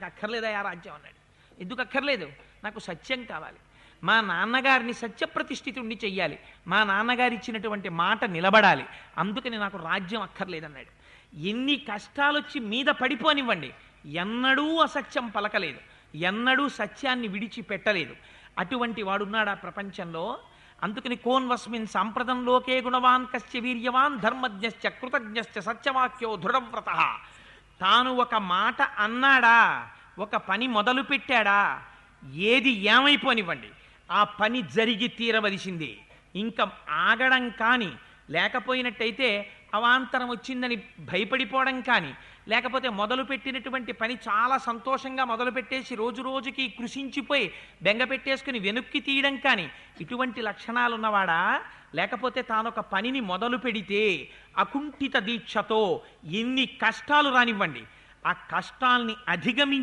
నాకు అక్కర్లేదా ఆ రాజ్యం అన్నాడు. ఎందుకు అక్కర్లేదు, నాకు సత్యం కావాలి, మా నాన్నగారిని సత్యప్రతిష్ఠితుణ్ణి చెయ్యాలి, మా నాన్నగారు ఇచ్చినటువంటి మాట నిలబడాలి, అందుకని నాకు రాజ్యం అక్కర్లేదన్నాడు. ఎన్ని కష్టాలొచ్చి మీద పడిపోనివ్వండి, ఎన్నడూ అసత్యం పలకలేదు, ఎన్నడూ సత్యాన్ని విడిచిపెట్టలేదు. అటువంటి వాడున్నాడు ఆ ప్రపంచంలో. అందుకని కోన్వస్మిన్ సాంప్రదంలోకే గుణవాన్ కశ్చ వీర్యవాన్ ధర్మజ్ఞశ్చ కృతజ్ఞశ్చ సత్యవాక్యో దృఢవ్రత. తాను ఒక మాట అన్నాడా, ఒక పని మొదలు పెట్టాడా, ఏది ఏమైపోనివ్వండి ఆ పని జరిగి తీరవలసింది. ఇంకా ఆగడం కానీ, లేకపోయినట్టయితే అవాంతరం వచ్చిందని భయపడిపోవడం కానీ, లేకపోతే మొదలుపెట్టినటువంటి పని చాలా సంతోషంగా మొదలుపెట్టేసి రోజు రోజుకి కృషించిపోయి బెంగ పెట్టేసుకుని వెనుక్కి తీయడం కానీ, ఇటువంటి లక్షణాలు ఉన్నవాడా? లేకపోతే తానొక పనిని మొదలు పెడితే అకుంఠిత దీక్షతో ఎన్ని కష్టాలు రానివ్వండి, ఆ కష్టాల్ని అధిగమించి